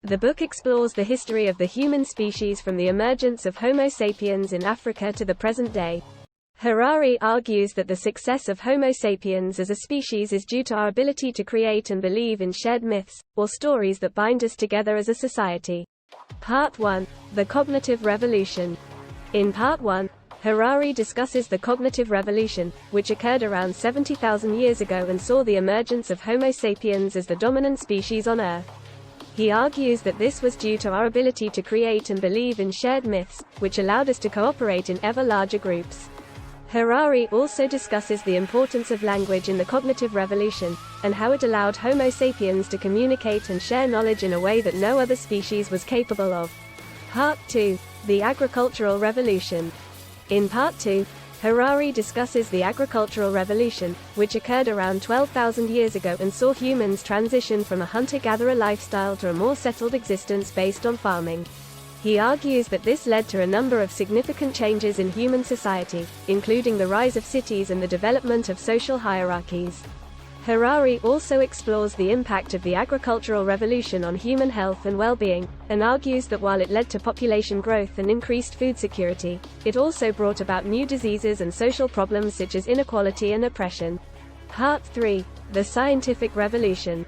The book explores the history of the human species from the emergence of Homo sapiens in Africa to the present day. Harari argues that the success of Homo sapiens as a species is due to our ability to create and believe in shared myths, or stories that bind us together as a society. Part 1. The Cognitive Revolution. In Part 1, Harari discusses the cognitive revolution, which occurred around 70,000 years ago and saw the emergence of Homo sapiens as the dominant species on Earth. He argues that this was due to our ability to create and believe in shared myths, which allowed us to cooperate in ever larger groups. Harari also discusses the importance of language in the cognitive revolution, and how it allowed Homo sapiens to communicate and share knowledge in a way that no other species was capable of. Part 2. The Agricultural Revolution. In Part 2, Harari discusses the agricultural revolution, which occurred around 12,000 years ago and saw humans transition from a hunter-gatherer lifestyle to a more settled existence based on farming. He argues that this led to a number of significant changes in human society, including the rise of cities and the development of social hierarchies. Harari also explores the impact of the agricultural revolution on human health and well-being, and argues that while it led to population growth and increased food security, it also brought about new diseases and social problems such as inequality and oppression. Part 3. The Scientific Revolution.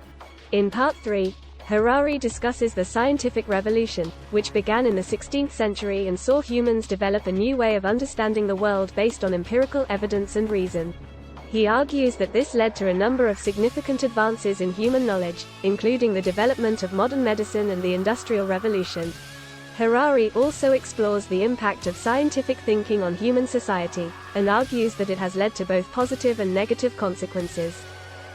In Part 3, Harari discusses the scientific revolution, which began in the 16th century and saw humans develop a new way of understanding the world based on empirical evidence and reason. He argues that this led to a number of significant advances in human knowledge, including the development of modern medicine and the Industrial Revolution. Harari also explores the impact of scientific thinking on human society, and argues that it has led to both positive and negative consequences.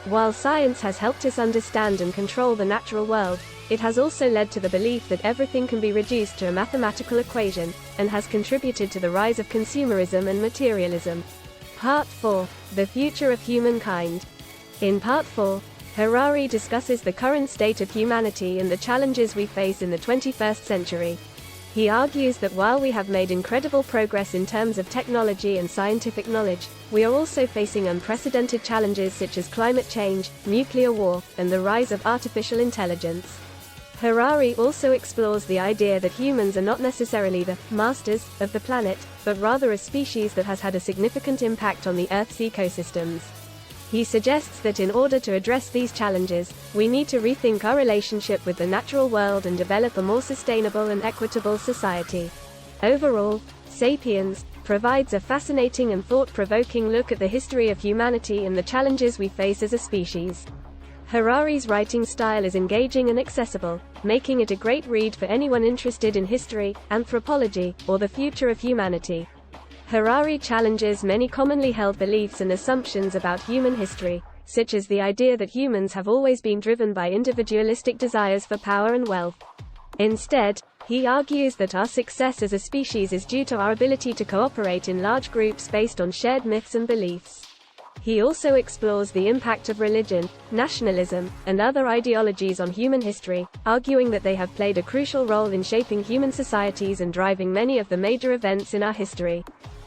While science has helped us understand and control the natural world, it has also led to the belief that everything can be reduced to a mathematical equation, and has contributed to the rise of consumerism and materialism. Part 4. The Future of Humankind. In Part 4, Harari discusses the current state of humanity and the challenges we face in the 21st century. He argues that while we have made incredible progress in terms of technology and scientific knowledge, we are also facing unprecedented challenges such as climate change, nuclear war, and the rise of artificial intelligence. Harari also explores the idea that humans are not necessarily the masters of the planet, but rather a species that has had a significant impact on the Earth's ecosystems. He suggests that in order to address these challenges, we need to rethink our relationship with the natural world and develop a more sustainable and equitable society. Overall, Sapiens provides a fascinating and thought-provoking look at the history of humanity and the challenges we face as a species. Harari's writing style is engaging and accessible, making it a great read for anyone interested in history, anthropology, or the future of humanity. Harari challenges many commonly held beliefs and assumptions about human history, such as the idea that humans have always been driven by individualistic desires for power and wealth. Instead, he argues that our success as a species is due to our ability to cooperate in large groups based on shared myths and beliefs. He also explores the impact of religion, nationalism, and other ideologies on human history, arguing that they have played a crucial role in shaping human societies and driving many of the major events in our history.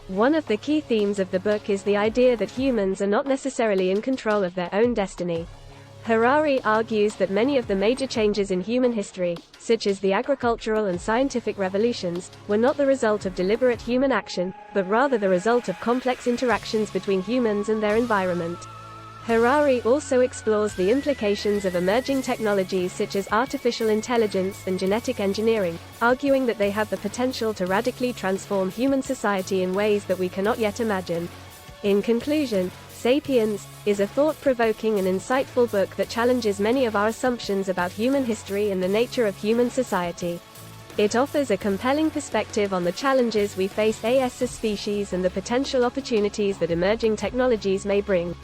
One of the key themes of the book is the idea that humans are not necessarily in control of their own destiny. Harari argues that many of the major changes in human history, such as the agricultural and scientific revolutions, were not the result of deliberate human action, but rather the result of complex interactions between humans and their environment. Harari also explores the implications of emerging technologies such as artificial intelligence and genetic engineering, arguing that they have the potential to radically transform human society in ways that we cannot yet imagine. In conclusion, Sapiens is a thought-provoking and insightful book that challenges many of our assumptions about human history and the nature of human society. It offers a compelling perspective on the challenges we face as a species and the potential opportunities that emerging technologies may bring.